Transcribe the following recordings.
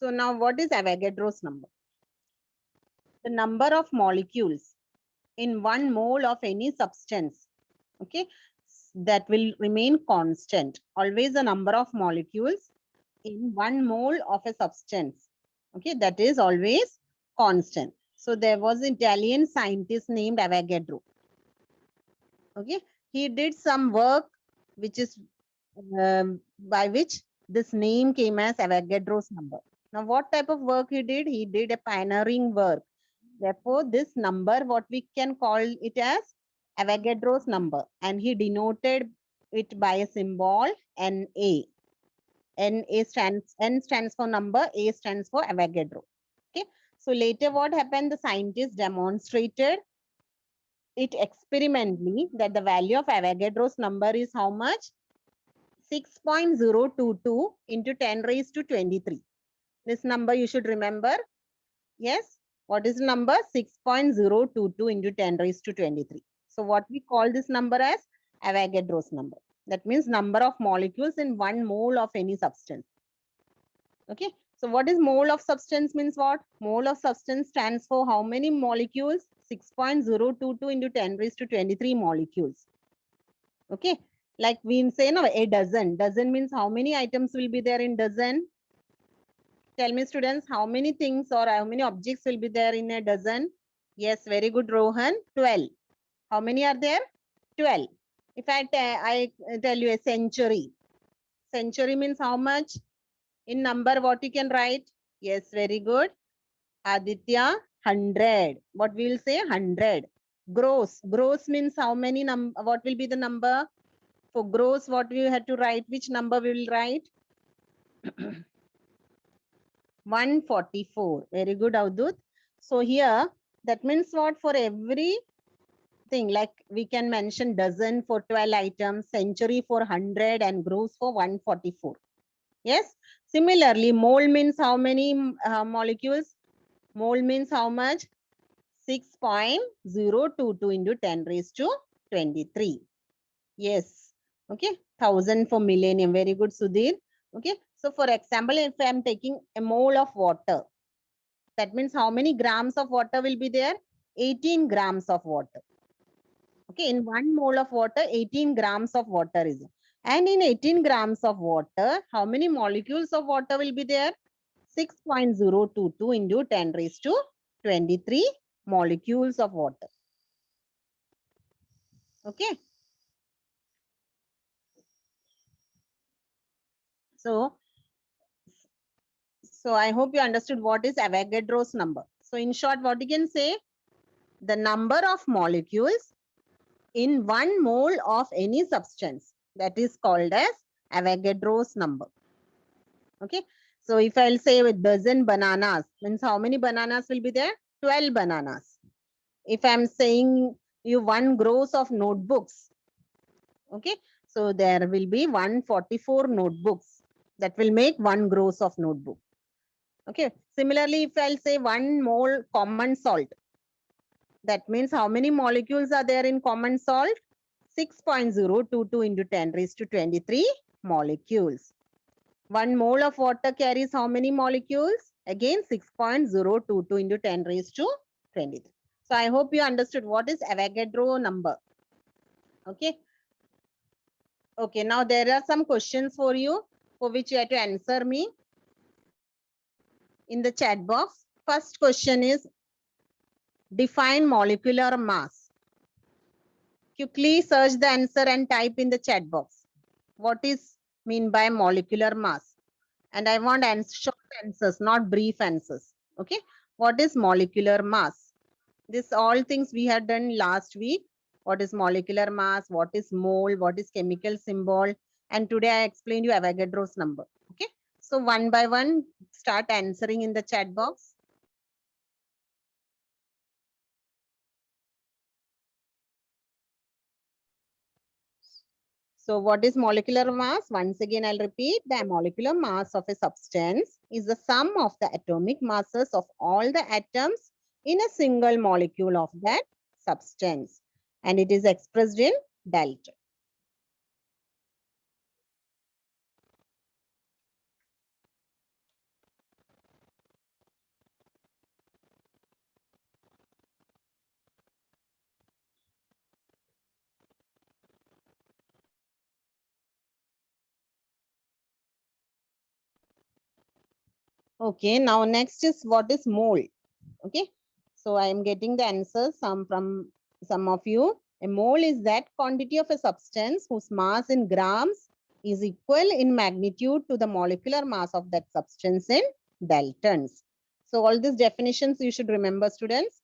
So now what is Avogadro's number? The number of molecules in 1 mole of any substance, okay, that will remain constant. Always the number of molecules in 1 mole of a substance, okay, that is always constant. So there was an Italian scientist named Avogadro. Okay, he did some work which is by which this name came as Avogadro's number. Now, what type of work he did? He did a pioneering work. Therefore, this number, what we can call it as Avogadro's number, and he denoted it by a symbol Na. N stands for number, A stands for Avogadro. Okay. So later, what happened? The scientists demonstrated it experimentally that the value of Avogadro's number is how much? 6.022 into 10 raised to 23. This number you should remember. Yes. What is the number? 6.022 into 10 raised to 23. So what we call this number as Avogadro's number. That means number of molecules in 1 mole of any substance. Okay. So what is mole of substance means what? Mole of substance stands for how many molecules? 6.022 into 10 raised to 23 molecules. Okay. Like we say now a dozen. Dozen means how many items will be there in dozen? Tell me students, how many things or how many objects will be there in a dozen? Yes, very good Rohan. 12. How many are there? 12. If I tell you a century. Century means how much? In number, what you can write? Yes, very good. Aditya, 100. What we will say? 100. Gross. Gross means how many what will be the number? For gross, what we have to write? Which number we will write? 144. Very good, Avdut. So here, that means what? For every thing, like we can mention dozen for 12 items, century for 100, and gross for 144. Yes. Similarly, mole means how many molecules? Mole means how much? 6.022 into 10 raised to 23. Yes. Okay. 1000 for millennium. Very good, Sudhir. Okay. So for example, if I am taking a mole of water, that means how many grams of water will be there? 18 grams of water. Okay. In 1 mole of water, 18 grams of water is. And in 18 grams of water, how many molecules of water will be there? 6.022 into 10 raised to 23 molecules of water. Okay. So I hope you understood what is Avogadro's number. So in short, what you can say, the number of molecules in 1 mole of any substance, that is called as Avogadro's number. Okay. So if I'll say with dozen bananas, means how many bananas will be there? 12 bananas. If I'm saying you 1 gross of notebooks, okay, so there will be 144 notebooks. That will make 1 gross of notebook. Okay. Similarly, if I'll say 1 mole common salt, that means how many molecules are there in common salt? 6.022 into 10 raised to 23 molecules. 1 mole of water carries how many molecules? Again, 6.022 into 10 raised to 23. So I hope you understood what is Avogadro number. Okay. Okay, now there are some questions for you for which you have to answer me in the chat box. First question is, define molecular mass. Quickly search the answer and type in the chat box. What is mean by molecular mass? And I want short answers, not brief answers. Okay. What is molecular mass? This all things we had done last week. What is molecular mass? What is mole? What is chemical symbol? And today I explained you Avogadro's number. Okay. So one by one, start answering in the chat box. So what is molecular mass? Once again, I'll repeat. The molecular mass of a substance is the sum of the atomic masses of all the atoms in a single molecule of that substance. And it is expressed in delta. Okay, now next is what is mole. Okay, so I am getting the answers from some of you. A mole is that quantity of a substance whose mass in grams is equal in magnitude to the molecular mass of that substance in daltons. So all these definitions you should remember, students.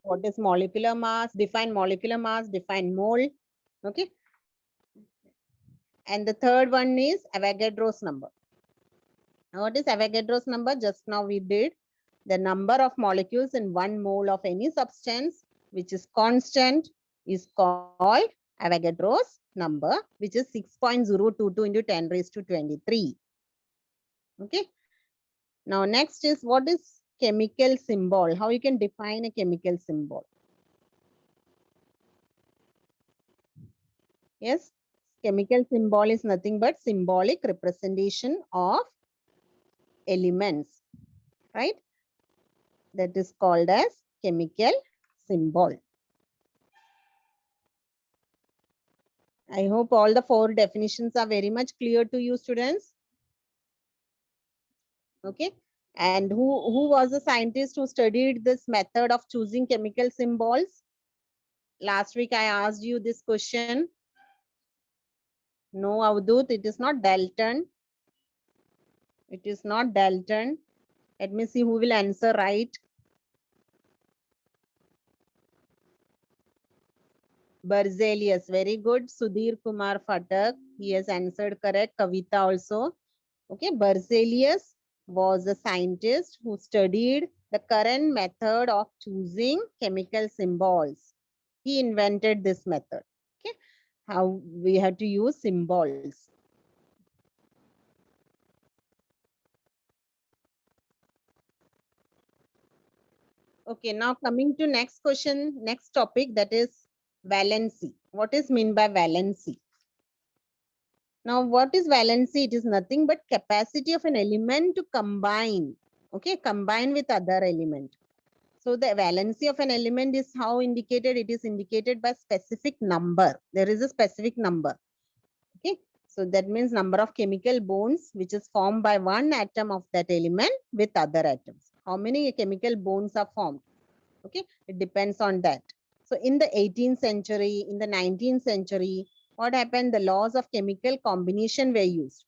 What is molecular mass? Define molecular mass, define mole. Okay. And the third one is Avogadro's number. What is Avogadro's number? Just now we did the number of molecules in 1 mole of any substance which is constant is called Avogadro's number, which is 6.022 into 10 raised to 23. Okay. Now next is what is chemical symbol? How you can define a chemical symbol? Yes, chemical symbol is nothing but symbolic representation of elements, right? That is called as chemical symbol. I hope all the 4 definitions are very much clear to you, students. Okay. And who was the scientist who studied this method of choosing chemical symbols? Last week I asked you this question. No, Avdut, it is not Dalton. It is not Dalton. Let me see who will answer right. Berzelius, very good. Sudhir Kumar Phatak, he has answered correct. Kavita also. Okay, Berzelius was a scientist who studied the current method of choosing chemical symbols. He invented this method. Okay, how we have to use symbols. Okay, now coming to next question, next topic, that is valency. What is mean by valency? Now, what is valency? It is nothing but capacity of an element to combine. Okay, combine with other element. So the valency of an element is how indicated? It is indicated by specific number. There is a specific number. Okay, so that means number of chemical bonds which is formed by one atom of that element with other atoms. How many chemical bonds are formed? Okay, it depends on that. So in the 18th century, in the 19th century, what happened? The laws of chemical combination were used,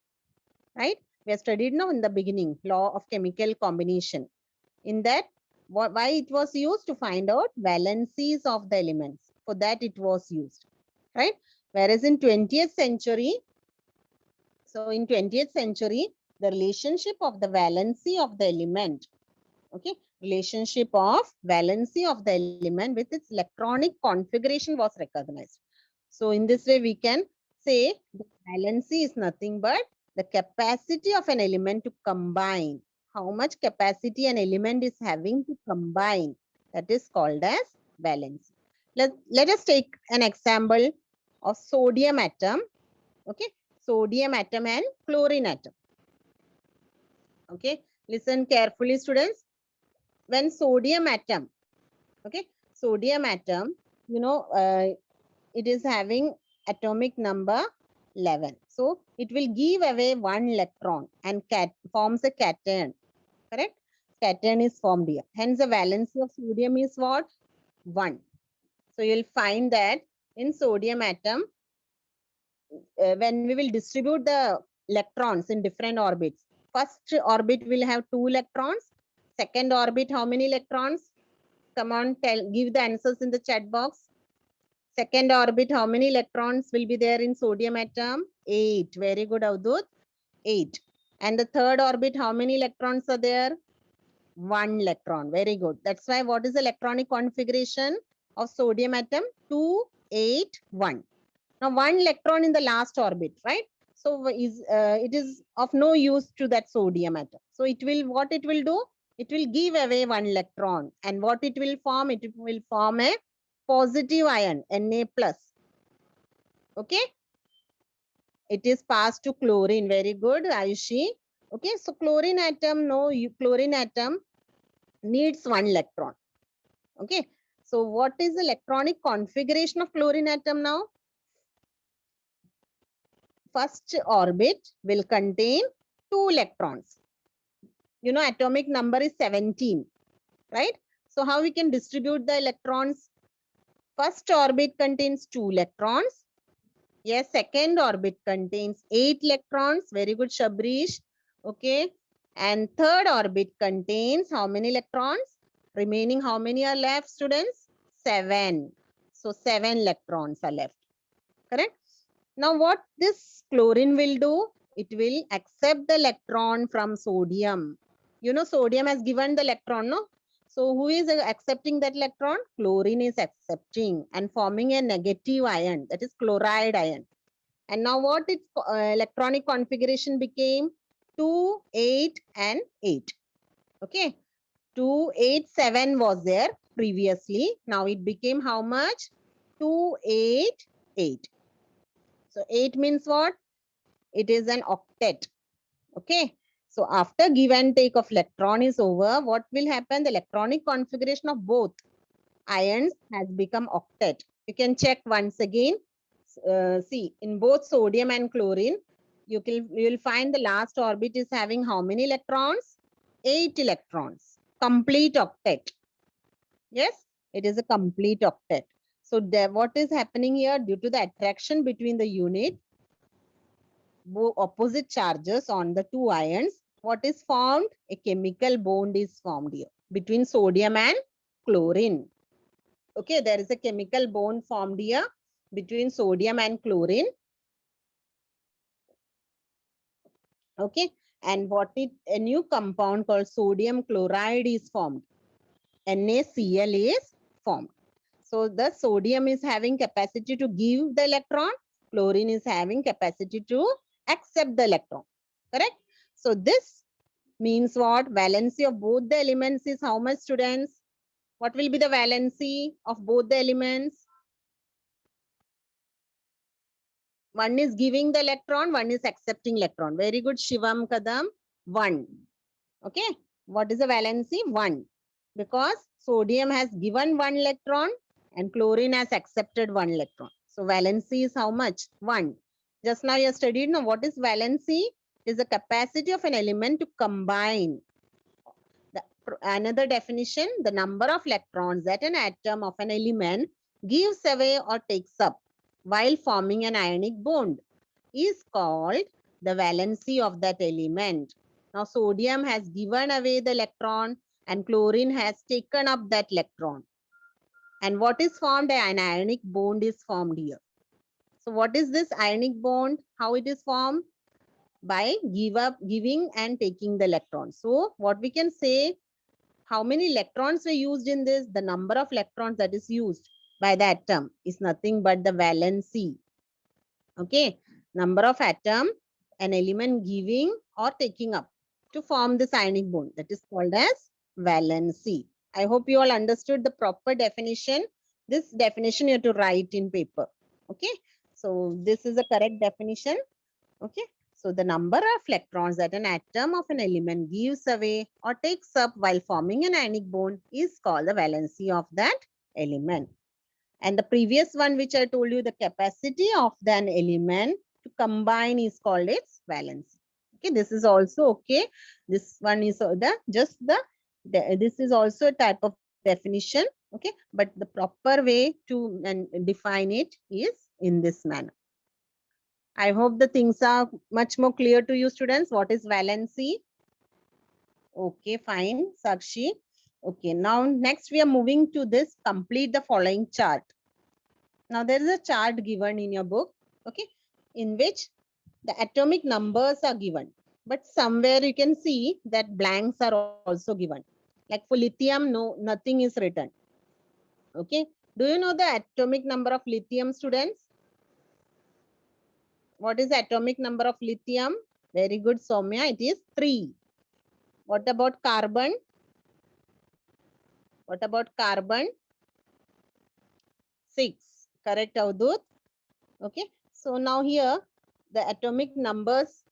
right? We have studied now in the beginning, law of chemical combination. In that, why it was used? To find out valencies of the elements. For that it was used, right? Whereas in 20th century, so in 20th century, the relationship of the valency of the element, okay, relationship of valency of the element with its electronic configuration was recognized. So in this way, we can say the valency is nothing but the capacity of an element to combine. How much capacity an element is having to combine, that is called as valency. Let us take an example of sodium atom. Okay, sodium atom and chlorine atom. Okay, listen carefully, students. When sodium atom, okay, sodium atom, it is having atomic number 11. So it will give away one electron and forms a cation, correct? Cation is formed here. Hence the valency of sodium is what? 1. So you'll find that in sodium atom, when we will distribute the electrons in different orbits, first orbit will have 2 electrons. Second orbit, how many electrons? Come on, give the answers in the chat box. Second orbit, how many electrons will be there in sodium atom? 8. Very good, Avdut. 8. And the third orbit, how many electrons are there? 1 electron. Very good. That's why what is the electronic configuration of sodium atom? 2, 8, 1. Now 1 electron in the last orbit, right? So it is of no use to that sodium atom. So it will, what it will do? It will give away 1 electron. And what it will form? It will form a positive ion, Na plus. Okay. It is passed to chlorine. Very good, Ayushi. Okay. So chlorine atom, chlorine atom needs 1 electron. Okay. So what is the electronic configuration of chlorine atom now? First orbit will contain 2 electrons. You know, atomic number is 17, right? So how we can distribute the electrons? First orbit contains 2 electrons. Yes, second orbit contains 8 electrons. Very good, Shabrish. Okay. And third orbit contains how many electrons? Remaining how many are left, students? 7. So 7 electrons are left. Correct? Now what this chlorine will do? It will accept the electron from sodium. You know, sodium has given the electron, no? So who is accepting that electron? Chlorine is accepting and forming a negative ion, that is chloride ion. And now what its electronic configuration became? 2, 8 and 8. Okay. 2, 8, 7 was there previously. Now it became how much? 2, 8, 8. So 8 means what? It is an octet. Okay. So after give and take of electron is over, what will happen? The electronic configuration of both ions has become octet. You can check once again. See, in both sodium and chlorine, you will find the last orbit is having how many electrons? 8 electrons. Complete octet. Yes, it is a complete octet. So what is happening here? Due to the attraction between the unit, opposite charges on the two ions, what is formed? A chemical bond is formed here between sodium and chlorine. Okay, there is a chemical bond formed here between sodium and chlorine. Okay, and a new compound called sodium chloride is formed. NaCl is formed. So the sodium is having capacity to give the electron, chlorine is having capacity to accept the electron. Correct? So this means what? Valency of both the elements is how much, students? What will be the valency of both the elements? One is giving the electron, one is accepting electron. Very good, Shivam Kadam. 1. Okay. What is the valency? 1. Because sodium has given 1 electron and chlorine has accepted 1 electron. So valency is how much? 1. Just now you studied, now what is valency? It is the capacity of an element to combine. Another definition, the number of electrons that an atom of an element gives away or takes up while forming an ionic bond is called the valency of that element. Now, sodium has given away the electron and chlorine has taken up that electron. And what is formed? An ionic bond is formed here. So, what is this ionic bond? How it is formed? By giving and taking the electron. So, what we can say, how many electrons were used in this? The number of electrons that is used by the atom is nothing but the valency. Okay, number of atom, an element giving or taking up to form this ionic bond, that is called as valency. I hope you all understood the proper definition. This definition you have to write in paper. Okay, so this is a correct definition. Okay, so the number of electrons that an atom of an element gives away or takes up while forming an ionic bond is called the valency of that element. And the previous one which I told you, the capacity of an element to combine is called its valency. Okay, this is also okay. This one is this is also a type of definition. Okay, but the proper way to define it is in this manner. I hope the things are much more clear to you, students. What is valency? Okay, fine, Sakshi. Okay, now next we are moving to this, complete the following chart. Now there is a chart given in your book, okay, in which the atomic numbers are given. But somewhere you can see that blanks are also given. Like for lithium, no, nothing is written. Okay. Do you know the atomic number of lithium, students? What is the atomic number of lithium? Very good, Soumya. It is 3. What about carbon? What about carbon? 6. Correct, Avdut. Okay. So now here, the atomic numbers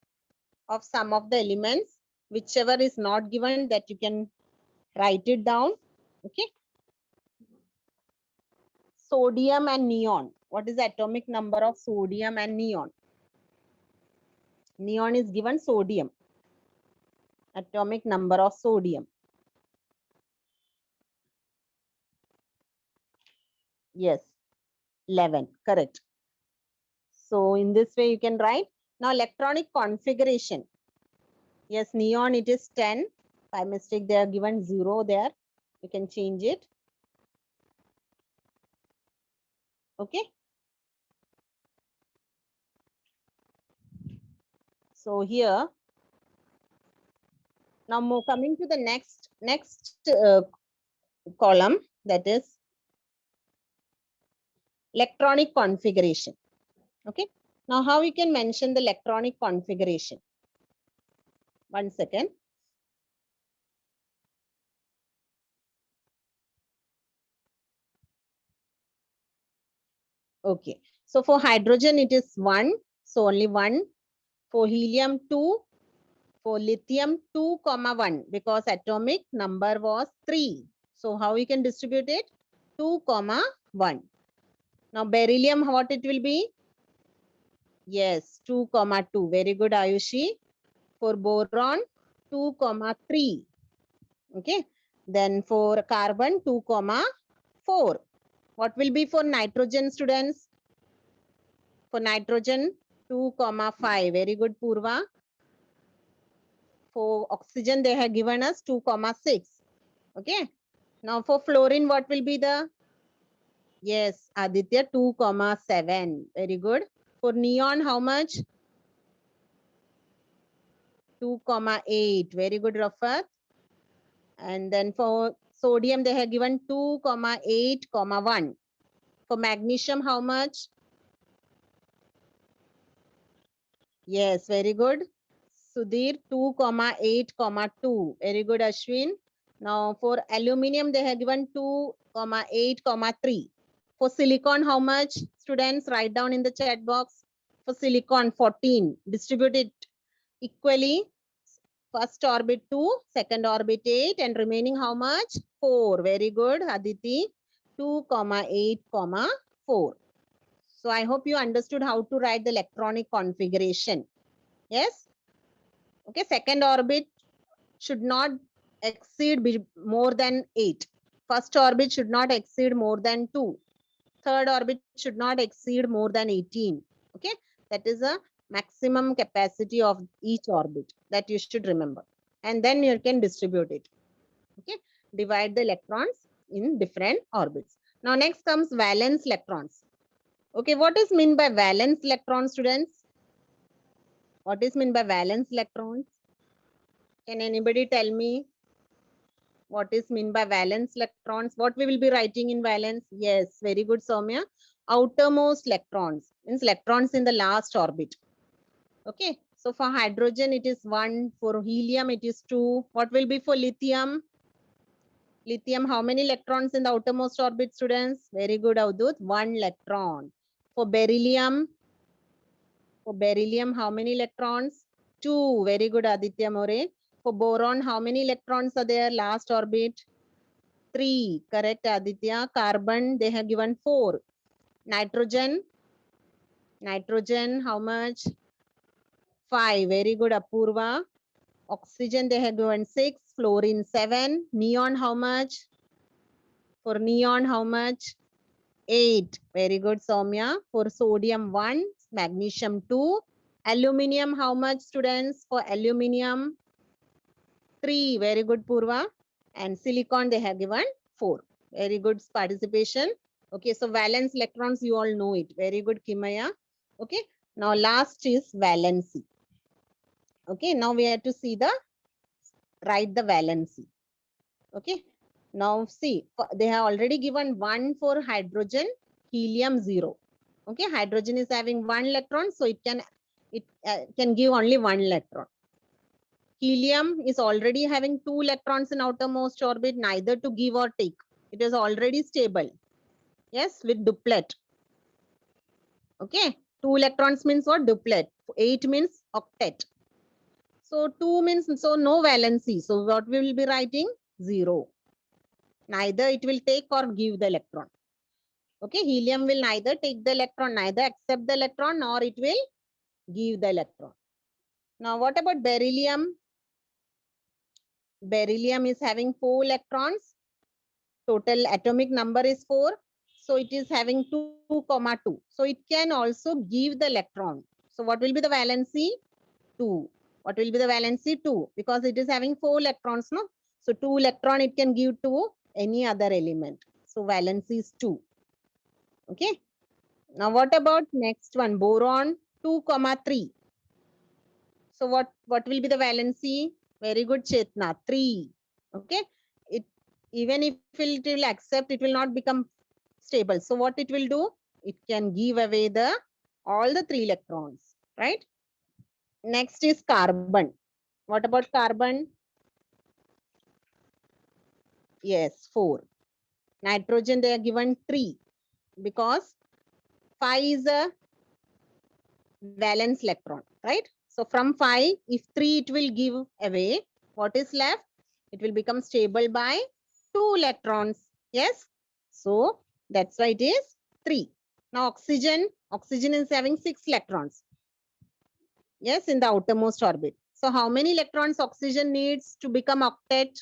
of some of the elements, whichever is not given, that you can write it down. Okay. Sodium and neon. What is the atomic number of sodium and neon? Neon is given sodium. atomic number of sodium. Yes, 11, correct. So in this way you can write. Now electronic configuration. Yes, neon it is 10. By mistake they are given 0 there. You can change it. Okay. So here, now coming to the next column, that is electronic configuration. Okay. Now how we can mention the electronic configuration? 1 second. Okay. So for hydrogen it is 1. So only 1. For helium 2. For lithium 2, 1 because atomic number was 3. So how we can distribute it? 2, 1. Now beryllium, what it will be? Yes, 2, 2. Very good, Ayushi. For boron, 2, 3. Okay. Then for carbon, 2, 4. What will be for nitrogen, students? For nitrogen, 2, 5. Very good, Purva. For oxygen, they have given us 2, 6. Okay. Now for fluorine, what will be the? Yes, Aditya, 2, 7. Very good. For neon, how much? 2, 8. Very good, Rafat. And then for sodium, they have given 2, 8, 1. For magnesium, how much? Yes, very good. Sudhir, 2, 8, 2. Very good, Ashwin. Now for aluminium, they have given 2, 8, 3. For silicon, how much? Students, write down in the chat box. For silicon, 14. Distribute it equally. First orbit 2, second orbit 8, and remaining how much? 4. Very good, Aditi. 2, 8, 4. So I hope you understood how to write the electronic configuration. Yes? Okay, second orbit should not exceed more than 8. First orbit should not exceed more than 2. Third orbit should not exceed more than 18. Okay, that is a maximum capacity of each orbit that you should remember. And then you can distribute it. Okay, divide the electrons in different orbits. Now next comes valence electrons. Okay, what is meant by valence electrons, students? What is meant by valence electrons? Can anybody tell me what is meant by valence electrons? What we will be writing in valence? Yes, very good, Soumya. Outermost electrons means electrons in the last orbit. Okay, so for hydrogen it is 1, for helium it is 2. What will be for lithium? Lithium, how many electrons in the outermost orbit, students? Very good, Avdut. 1 electron. For beryllium, how many electrons? 2. Very good, Aditya More. For boron, how many electrons are there? Last orbit? 3. Correct, Aditya. Carbon, they have given 4. Nitrogen, how much? 5. Very good, Apurva. Oxygen, they have given 6. Fluorine, 7. Neon, how much? For neon, how much? 8. Very good, Soumya. For sodium, 1. Magnesium, 2. Aluminium, how much, students? For aluminium, 3. Very good, Purva. And silicon, they have given 4. Very good participation. Okay, so valence electrons, you all know it. Very good, Kimaya. Okay, now last is valency. Okay, now we have to see write the valency. Okay, now see, they have already given 1 for hydrogen, helium 0. Okay, hydrogen is having 1 electron, so it can give only 1 electron. Helium is already having 2 electrons in outermost orbit, neither to give or take. It is already stable. Yes, with duplet. Okay, 2 electrons means what? Duplet. 8 means octet. So 2 means, so no valency. So what we will be writing? 0. Neither it will take or give the electron. Okay, helium will neither take the electron, neither accept the electron, nor it will give the electron. Now what about beryllium? Beryllium is having 4 electrons. Total atomic number is 4. So it is having 2, 2. So it can also give the electron. So what will be the valency? 2. What will be the valency? 2. Because it is having 4 electrons, no? So 2 electron it can give to any other element. So valency is 2. Okay. Now what about next one? Boron 2, 3. So what will be the valency? Very good, Chetna. 3. Okay. It even if it will accept, it will not become stable. So what it will do? It can give away the all the 3 electrons, right? Next is carbon. What about carbon? Yes, 4. Nitrogen, they are given 3 because 5 is a valence electron, right? So from 5, if 3 it will give away, what is left? It will become stable by 2 electrons. Yes. So that's why it is 3. Now oxygen is having 6 electrons. Yes, in the outermost orbit. So how many electrons oxygen needs to become octet?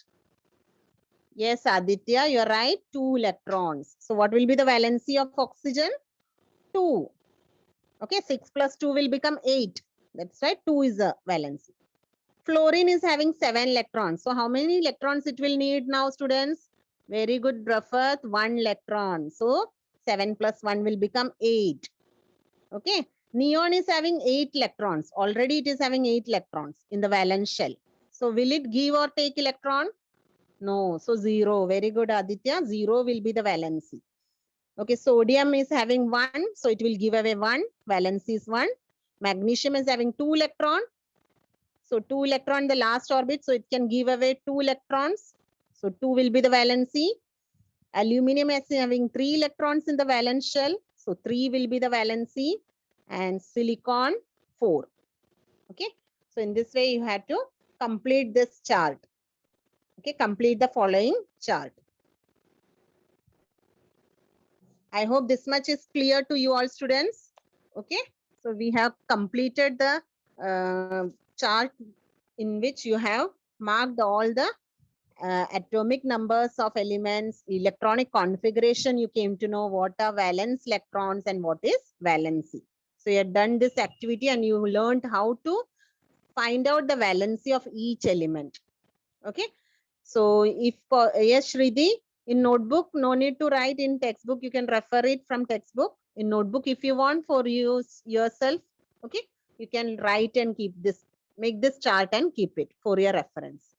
Yes, Aditya, you're right. 2 electrons. So what will be the valency of oxygen? 2. Okay, 6 plus 2 will become 8. That's right, 2 is a valency. Fluorine is having 7 electrons. So how many electrons it will need now, students? Very good, Rafat, 1 electron. So 7 plus 1 will become 8. Okay, neon is having 8 electrons. Already it is having 8 electrons in the valence shell. So will it give or take electron? No, so 0. Very good, Aditya. 0 will be the valency. Okay, sodium is having 1, so it will give away 1. Valency is 1. Magnesium is having 2 electron. So 2 electron in the last orbit, so it can give away 2 electrons. So 2 will be the valency. Aluminium is having 3 electrons in the valence shell. So 3 will be the valency. And silicon 4. Okay, so in this way you have to complete this chart. Okay, complete the following chart. I hope this much is clear to you all, students. Okay, so we have completed the chart in which you have marked all the atomic numbers of elements, electronic configuration. You came to know what are valence electrons and what is valency. So you have done this activity and you learned how to find out the valency of each element. Okay, so if yes, Shridi, in notebook, no need to write in textbook. You can refer it from textbook. In notebook, if you want for use yourself, okay, you can write and keep this, make this chart and keep it for your reference.